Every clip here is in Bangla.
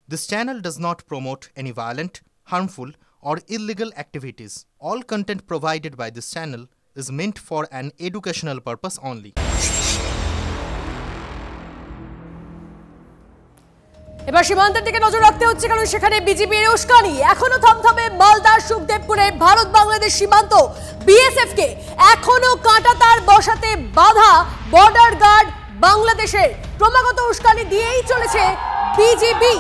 This channel does not promote any violent, harmful, or illegal activities. All content provided by this channel is meant for an educational purpose only. এবার সীমান্তের দিকে নজর রাখতে হচ্ছে, কারণ সেখানে বিজেপির উস্কানি এখনো থমথমে। মালদার সুখদেবপুরে ভারত বাংলাদেশ সীমান্ত, বিএসএফ কে এখনো কাঁটাতার বসাতে বাধা বর্ডার গার্ড বাংলাদেশের। ক্রমাগত উস্কানি দিয়েই চলেছে বিজেপি।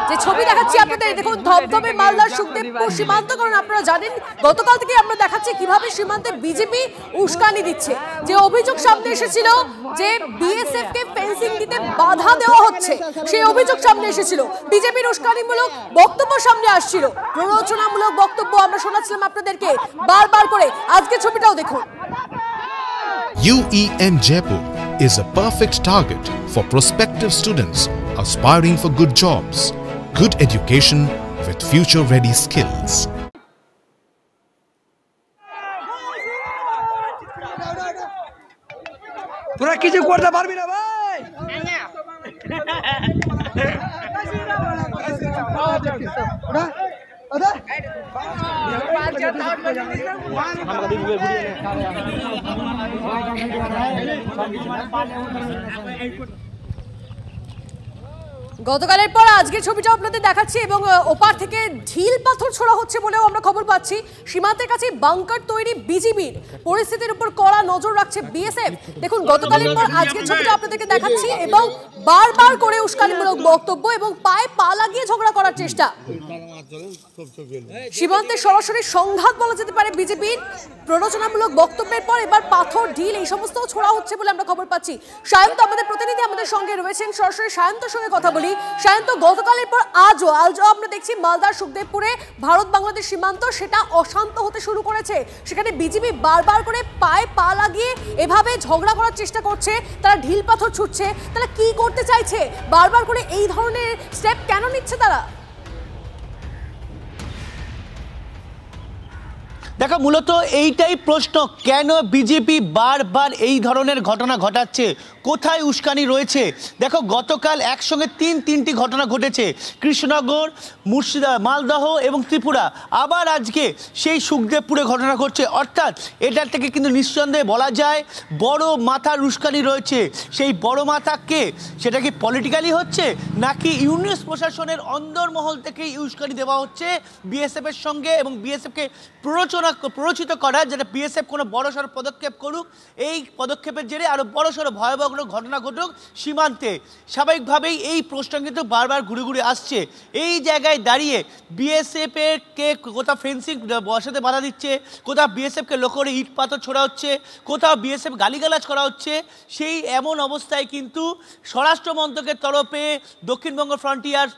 যে ছবি দেখাচ্ছি আপনাদের, দেখুন ধবধবে মালদার সুখদেবপুর সীমান্ত। কারণ আপনারা জানেন গতকাল থেকে আমরা দেখাচ্ছি কিভাবে সীমান্তে বিজেপি উস্কানি দিচ্ছে। যে অভিযোগ সামনে এসেছিল যে বিএসএফ কে ফেন্সিং দিতে বাধা দেওয়া হচ্ছে, সেই অভিযোগ সামনে এসেছিল। বিজেপির উস্কানিমূলক বক্তব্য সামনে আসছিল, প্ররোচনামূলক বক্তব্য আমরা শোনাচ্ছিলাম আপনাদেরকে বারবার করে। আজকে ছবিটাও দেখুন। UEM Jaipur is a perfect target for prospective students aspiring for good jobs, good education with future-ready skills. তোরা কিছু করতে পারবি না ভাই। গতকালের পর আজকের ছবিটা আপনাদের দেখাচ্ছি, এবং ওপার থেকে ঢিল পাথর ছোড়া হচ্ছে বলেও আমরা খবর পাচ্ছি। সীমান্তের কাছে বাংকার তৈরি বিজিবির, পরিস্থিতির উপর কড়া নজর রাখছে বিএসএফ। দেখুন গতকালের পর আজকের ছবিটা আপনাদেরকে দেখাচ্ছি, এবং বারবার করে উস্কানিমূলক বক্তব্য এবং পায়ে পা লাগিয়ে ঝগড়া করার চেষ্টা। সীমান্তে সরাসরি সংঘাত বলা যেতে পারে বিজেপির। প্ররোচনামূলক বক্তব্যের পর এবার পাথর, ঢিল এই সমস্ত ছোড়া হচ্ছে বলে আমরা খবর পাচ্ছি। সায়ন্ত আমাদের প্রতিনিধি আমাদের সঙ্গে রয়েছেন, সরাসরি সায়ন্তর সঙ্গে কথা বলি। সায়ন্ত, গতকালের পর আজও আমরা দেখছি মালদার সুখদেবপুরে ভারত বাংলাদেশ সীমান্ত সেটা অশান্ত হতে শুরু করেছে। সেখানে বিজেপি বারবার করে পায়ে পা লাগিয়ে এভাবে ঝগড়া করার চেষ্টা করছে, তারা ঢিল পাথর ছুটছে। তারা কি করতে চাইছে? বারবার করে এই ধরনের স্টেপ কেন নিচ্ছে তারা? দেখো, মূলত এইটাই প্রশ্ন, কেন বিজেপি বারবার এই ধরনের ঘটনা ঘটাচ্ছে, কোথায় উস্কানি রয়েছে? দেখো গতকাল একসঙ্গে তিনটি ঘটনা ঘটেছে, কৃষ্ণনগর, মুর্শিদাবাদ, মালদহ এবং ত্রিপুরা। আবার আজকে সেই সুখদেবপুরে ঘটনা ঘটছে। অর্থাৎ এটার থেকে কিন্তু নিঃসন্দেহে বলা যায় বড় মাথার উস্কানি রয়েছে। সেই বড় মাথাকে, সেটা কি পলিটিক্যালি হচ্ছে নাকি ইউনিয়ন প্রশাসনের অন্দরমহল থেকে উস্কানি দেওয়া হচ্ছে বিএসএফের সঙ্গে, এবং বিএসএফকে প্ররোচিত করা যাতে বিএসএফ কোনো বড়সড় পদক্ষেপ করুক, এই পদক্ষেপের জেরে আরও বড়সড় ভয়াবহ ঘটনা ঘটুক সীমান্তে। স্বাভাবিকভাবেই এই প্রশ্ন কিন্তু বারবার ঘুরে ঘুরে আসছে। এই জায়গায় দাঁড়িয়ে বিএসএফের কে কোথাও ফেন্সিং বসাতে বাধা দিচ্ছে, কোথাও বিএসএফকে লক্ষ্য করে ইট পাথর ছোড়া হচ্ছে, কোথাও বিএসএফ গালিগালাজ করা হচ্ছে। সেই এমন অবস্থায় কিন্তু স্বরাষ্ট্র মন্ত্রকের তরফে দক্ষিণবঙ্গ ফ্রন্টিয়ার,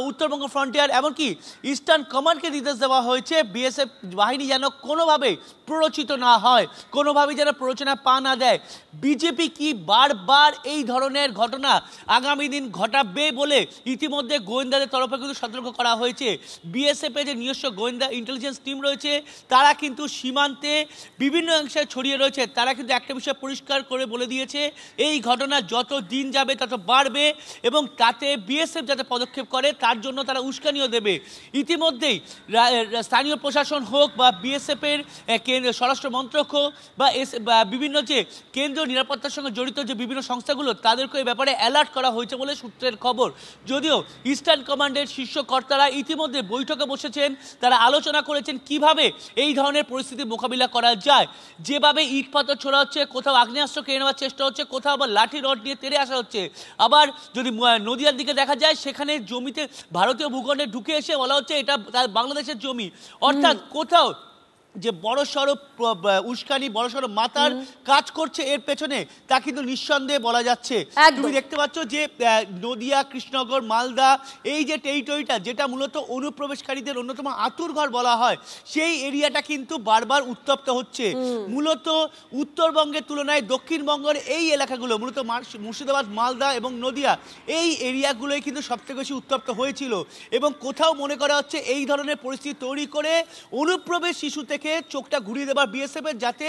উত্তরবঙ্গ ফ্রন্টিয়ার, এমনকি ইস্টার্ন কমান্ডকে নির্দেশ দেওয়া হয়েছে বিএসএফ বাহিনী যেন কোনোভাবে প্ররোচিত না হয়, কোনোভাবেই যেন প্ররোচনা পা না দেয়। বিজেপি কি বারবার এই ধরনের ঘটনা আগামী দিন ঘটাবে বলে ইতিমধ্যে গোয়েন্দাদের তরফে কিন্তু সতর্ক করা হয়েছে। বিএসএফের যে নিজস্ব গোয়েন্দা ইন্টেলিজেন্স টিম রয়েছে, তারা কিন্তু সীমান্তে বিভিন্ন অংশে ছড়িয়ে রয়েছে। তারা কিন্তু একটা বিষয় পরিষ্কার করে বলে দিয়েছে, এই ঘটনা যত দিন যাবে তত বাড়বে, এবং তাতে বিএসএফ যাতে পদক্ষেপ করে তার জন্য তারা উস্কানিও দেবে। ইতিমধ্যেই স্থানীয় প্রশাসন হোক বা বিএসএফের স্বরাষ্ট্র মন্ত্রক হোক বা বিভিন্ন যে কেন্দ্রীয় নিরাপত্তার সঙ্গে জড়িত যে বিভিন্ন সংস্থাগুলো, তাদেরকে এই ব্যাপারে অ্যালার্ট করা হয়েছে বলে সূত্রের খবর। যদিও ইস্টার্ন কমান্ডের শীর্ষ কর্তারা ইতিমধ্যে বৈঠকে বসেছেন, তারা আলোচনা করেছেন কিভাবে এই ধরনের পরিস্থিতি মোকাবিলা করা যায়। যেভাবে ইট পাথর ছোড়া হচ্ছে, কোথাও আগ্নেয়াস্ত্র কেড়ে নেওয়ার চেষ্টা হচ্ছে, কোথাও আবার লাঠি রড নিয়ে তেড়ে আসা হচ্ছে। আবার যদি নদিয়ার দিকে দেখা যায়, সেখানে জমিতে ভারতীয় ভূখণ্ডে ঢুকে এসে বলা হচ্ছে এটা বাংলাদেশের জমি। অর্থাৎ কোথাও যে বড়সড় উস্কানি, বড়সড় মাথার কাজ করছে এর পেছনে, তা কিন্তু নিঃসন্দেহে বলা যাচ্ছে। তুমি দেখতে পাচ্ছ যে নদিয়া, কৃষ্ণনগর, মালদা, এই যে টেরিটরিটা যেটা মূলত অনুপ্রবেশকারীদের অন্যতম আতুরঘর বলা হয়, সেই এরিয়াটা কিন্তু বারবার উত্তপ্ত হচ্ছে। মূলত উত্তরবঙ্গের তুলনায় দক্ষিণবঙ্গের এই এলাকাগুলো, মূলত মুর্শিদাবাদ, মালদা এবং নদিয়া, এই এরিয়াগুলোই কিন্তু সবথেকে বেশি উত্তপ্ত হয়েছিল। এবং কোথাও মনে করা হচ্ছে এই ধরনের পরিস্থিতি তৈরি করে অনুপ্রবেশ শিশু থেকে দিকে চোখটা ঘুরিয়ে দেবার বিএসএফ এর, যাতে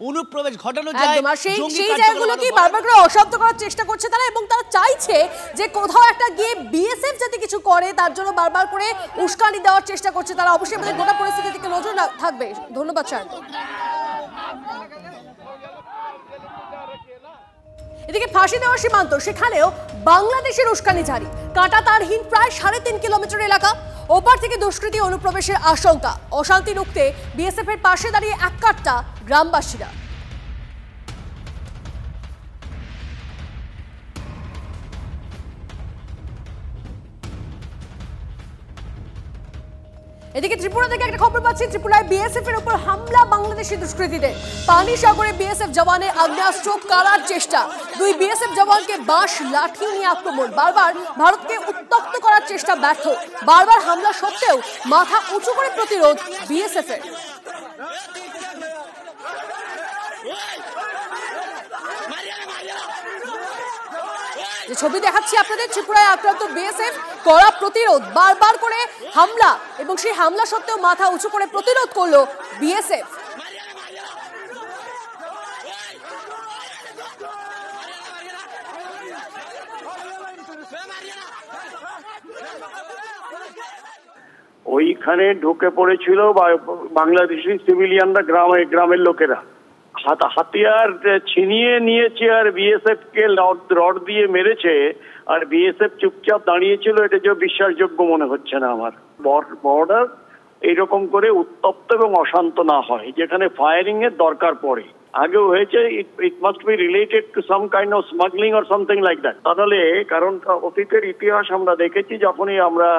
অনুপ্রবেশ ঘটানো যায়। সেই জায়গাগুলো কি বারবার করে অশান্ত করার চেষ্টা করছে তারা, এবং তারা চাইছে যে কোথাও একটা গিয়ে বিএসএফ যাতে কিছু করে, তার জন্য বারবার করে উস্কানি দেওয়ার চেষ্টা করছে তারা। অবশ্যই আমাদের গোটা পরিস্থিতির দিকে নজর থাকবে। ধন্যবাদ সায়ন্ত। এদিকে ফাঁসি দেওয়া সীমান্ত, সেখানেও বাংলাদেশের উস্কানি জারি। কাঁটা তারহীন প্রায় 3.5 কিলোমিটার এলাকা, ওপার থেকে দুষ্কৃতী অনুপ্রবেশের আশঙ্কা। অশান্তি রুখতে বিএসএফ এর পাশে দাঁড়িয়ে এককাট্টা গ্রামবাসীরা। এদিকে ত্রিপুরা থেকে একটা খবর পাচ্ছি, ত্রিপুরায় বিএসএফ এর উপর হামলা বাংলাদেশি দুষ্কৃতীদের। পানি সাগরে বিএসএফ জওয়ানের আগ্নেয়াস্ত্র কারার চেষ্টা। 2 বিএসএফ জওয়ানকে বাঁশ লাঠি নিয়ে আক্রমণ। বারবার ভারতকে উত্তপ্ত করার চেষ্টা ব্যর্থ। বারবার হামলা সত্ত্বেও মাথা উঁচু করে প্রতিরোধ বিএসএফ এর। যে ছবি দেখাচ্ছি আপনাদের, ত্রিপুরায় আক্রান্ত বিএসএফ, কড়া প্রতিরোধ, বারবার করে হামলা, এবং সেই হামলা সত্ত্বেও মাথা উঁচু করে প্রতিরোধ করলো বিএসএফ। ওইখানে ঢুকে পড়েছিল বাংলাদেশি সিভিলিয়ানরা, গ্রামের লোকেরা হাতিয়ার ছিনিয়ে নিয়েছে আর বিএসএফ কে রড দিয়ে মেরেছে, আর বিএসএফ চুপচাপ দাঁড়িয়েছিল। এটা যে বিশ্বাসযোগ্য মনে হচ্ছে না আমার। বর্ডার এইরকম করে উত্তপ্ত এবং অশান্ত না হয়, যেখানে ফায়ারিং এর দরকার পড়ে। আগেও হয়েছে, it must be related to some kind of smuggling or something like that. তাহলে কারণ অতীতের ইতিহাস আমরা দেখেছি, যখনই আমরা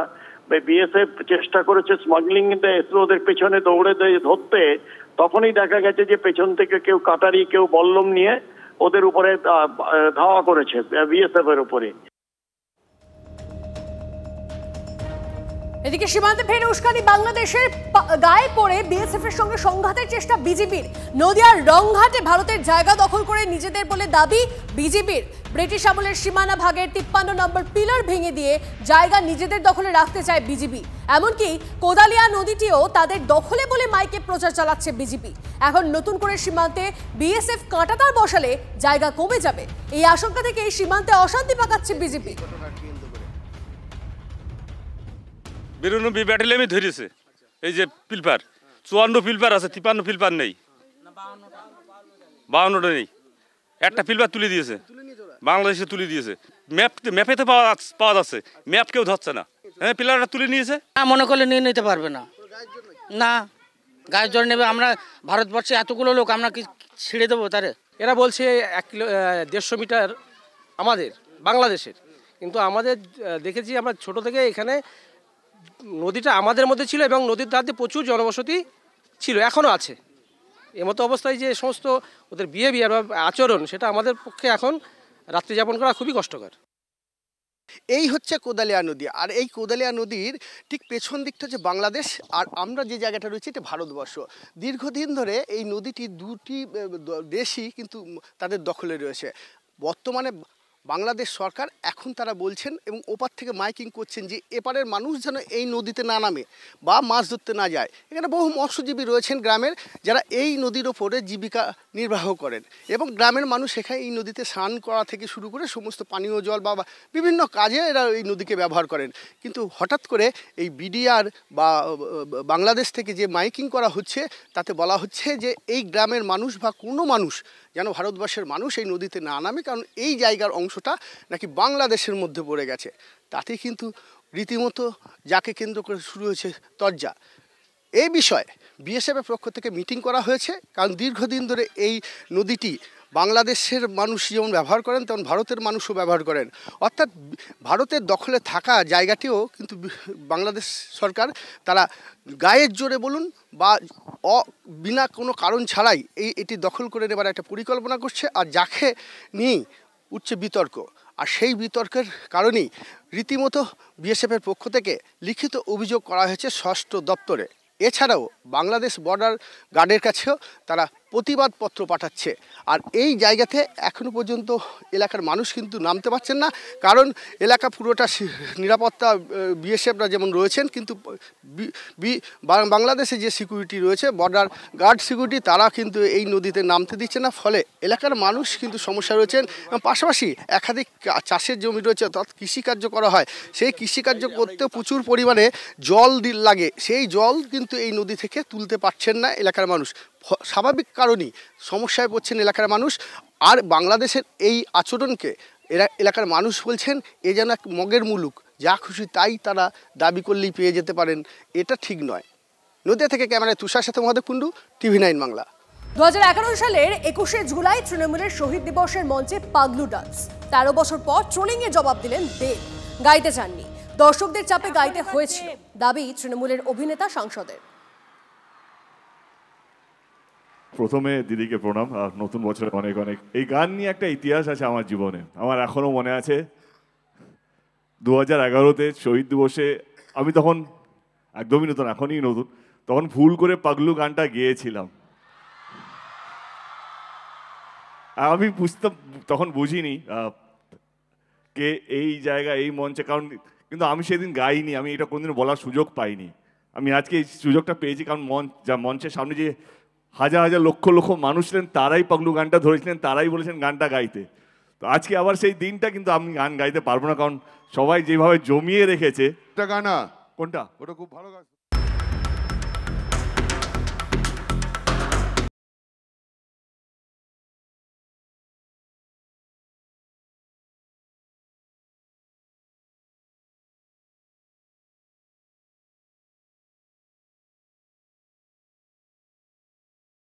বিএসএফ চেষ্টা করেছে স্মাগলিং ওদের পেছনে দৌড়ে ধরতে, তখনই দেখা গেছে যে পেছন থেকে কেউ কাটারি, কেউ বল্লম নিয়ে ওদের উপরে ধাওয়া করেছে বিএসএফ এর উপরে। এদিকে সীমান্তে ফের উস্কানি বাংলাদেশের গায়ে পড়ে বিএসএফ এর সঙ্গে সংঘাতের চেষ্টা বিজেপির। নদিয়ার রংঘাটে ভারতের জায়গা দখল করে নিজেদের বলে দাবি বিজেপির। ব্রিটিশ আমলের সীমানা ভাগের 53 নম্বর পিলার ভেঙে দিয়ে জায়গা নিজেদের দখলে রাখতে চায় বিজেপি। এমনকি কোদালিয়া নদীটিও তাদের দখলে বলে মাইকে প্রচার চালাচ্ছে বিজেপি। এখন নতুন করে সীমান্তে বিএসএফ কাঁটাতার বসালে জায়গা কমে যাবে, এই আশঙ্কা থেকে এই সীমান্তে অশান্তি পাকাচ্ছে বিজেপি। 92 ব্যাটালিয়নে ধরেছে এই যে পিলপার, 54 পিলপার আছে, 53 পিলপার নেই, 52টা নেই। একটা পিলপার তুলে দিয়েছে, বাংলাদেশে তুলে দিয়েছে। ম্যাপেতে পাওয়া যাচ্ছে, ম্যাপ কেউ ধরছে না। হ্যাঁ, পিলারটা তুলে নিয়েছে। মনে করলে নিয়ে নিতে পারবে না, না গায়ের জোর নেবে। আমরা ভারতবর্ষে এতগুলো লোক, আমরা কি ছিঁড়ে দেবো তারে? এরা বলছে 150 মিটার আমাদের বাংলাদেশের, কিন্তু আমাদের দেখেছি আমরা ছোট থেকে এখানে নদীটা আমাদের মধ্যে ছিল এবং নদীর ধারে প্রচুর জনবসতি ছিল, এখনও আছে। এমতো অবস্থায় যে সমস্ত ওদের বিহেভিয়ার বা আচরণ, সেটা আমাদের পক্ষে এখন রাত্রি যাপন করা খুবই কষ্টকর। এই হচ্ছে কোদালিয়া নদী, আর এই কোদালিয়া নদীর ঠিক পেছন দিকটা হচ্ছে বাংলাদেশ, আর আমরা যে জায়গাটা রয়েছে এটা ভারতবর্ষ। দীর্ঘদিন ধরে এই নদীটি দুটি দেশই কিন্তু তাদের দখলে রয়েছে। বর্তমানে বাংলাদেশ সরকার এখন তারা বলছেন এবং ওপার থেকে মাইকিং করছেন যে এপারের মানুষ যেন এই নদীতে না নামে বা মাছ ধরতে না যায়। এখানে বহু মৎস্যজীবী রয়েছেন গ্রামের, যারা এই নদীর ওপরে জীবিকা নির্বাহ করেন, এবং গ্রামের মানুষ এখানে এই নদীতে স্নান করা থেকে শুরু করে সমস্ত পানীয় জল বা বিভিন্ন কাজে এরা এই নদীকে ব্যবহার করেন। কিন্তু হঠাৎ করে এই বিডিআর বা বাংলাদেশ থেকে যে মাইকিং করা হচ্ছে, তাতে বলা হচ্ছে যে এই গ্রামের মানুষ বা কোনো মানুষ যেন ভারতবর্ষের মানুষ এই নদীতে না নামে, কারণ এই জায়গার অংশটা নাকি বাংলাদেশের মধ্যে পড়ে গেছে। তাতে কিন্তু রীতিমতো যাকে কেন্দ্র করে শুরু হয়েছে তরজা। এই বিষয়ে বিএসএফের পক্ষ থেকে মিটিং করা হয়েছে, কারণ দীর্ঘদিন ধরে এই নদীটি বাংলাদেশের মানুষ যেমন ব্যবহার করেন, তেমন ভারতের মানুষও ব্যবহার করেন। অর্থাৎ ভারতের দখলে থাকা জায়গাটিও কিন্তু বাংলাদেশ সরকার তারা গায়ের জোরে বলুন বা বিনা কোনো কারণ ছাড়াই এটি দখল করে নেবার একটা পরিকল্পনা করছে, আর যাকে নিয়েই উঠছে বিতর্ক। আর সেই বিতর্কের কারণেই রীতিমতো বিএসএফের পক্ষ থেকে লিখিত অভিযোগ করা হয়েছে ষষ্ঠ দপ্তরে। এছাড়াও বাংলাদেশ বর্ডার গার্ডের কাছেও তারা প্রতিবাদপত্র পাঠাচ্ছে। আর এই জায়গাতে এখনও পর্যন্ত এলাকার মানুষ কিন্তু নামতে পারছেন না, কারণ এলাকা পুরোটা নিরাপত্তা বিএসএফরা যেমন রয়েছেন, কিন্তু বাংলাদেশে যে সিকিউরিটি রয়েছে, বর্ডার গার্ড সিকিউরিটি, তারা কিন্তু এই নদীতে নামতে দিচ্ছে না। ফলে এলাকার মানুষ কিন্তু সমস্যা রয়েছেন। পাশাপাশি একাধিক চাষের জমি রয়েছে, অর্থাৎ কৃষিকার্য করা হয়, সেই কৃষিকার্য করতে প্রচুর পরিমাণে জল লাগে, সেই জল কিন্তু এই নদী থেকে তুলতে পারছেন না এলাকার মানুষ। স্বাভাবিক কারণেই সমস্যায় পড়ছেন এলাকার মানুষ। আর বাংলাদেশের এই আচরণকে এলাকার মানুষ বলছেন এ যেন এক মগের মুলুক, যা খুশি তাই তারা দাবি করলেই পেয়ে যেতে পারেন, এটা ঠিক নয়। নদিয়া থেকে ক্যামেরায় তুষার সাথে মহাদেব কুণ্ডু, TV9 বাংলা। 2011 সালের 21শে জুলাই তৃণমূলের শহীদ দিবসের মঞ্চে পাগলু ডান্স। 13 বছর পর ট্রোলিংয়ে জবাব দিলেন দেব। গাইতে চাননি, দর্শকদের চাপে গাইতে হয়েছিল, দাবি তৃণমূলের অভিনেতা সাংসদের। প্রথমে দিদিকে প্রণাম, আর নতুন বছরে অনেক অনেক। এই গান নিয়ে একটা ইতিহাস আছে আমার জীবনে, আমার এখনো মনে আছে। 2011-তে শহীদ দিবসে আমি তখন একদমই নতুন, এখনই নতুন, তখন ভুল করে পাগলু গানটা গেয়েছিলাম। আমি তখন বুঝিনি কে এই জায়গা, এই মঞ্চে, কারণ কিন্তু আমি সেদিন গাইনি, আমি এটা কোনোদিন বলার সুযোগ পাইনি। আমি আজকে এই সুযোগটা পেয়েছি, কারণ মঞ্চের সামনে যে হাজার হাজার লক্ষ লক্ষ মানুষ ছিলেন, তারাই পাগলু গানটা ধরেছিলেন, তারাই বলেছেন গানটা গাইতে। তো আজকে আবার সেই দিনটা, কিন্তু আমি গান গাইতে পারবো না, কারণ সবাই যেভাবে জমিয়ে রেখেছে। গানা কোনটা, ওটা খুব ভালো গান।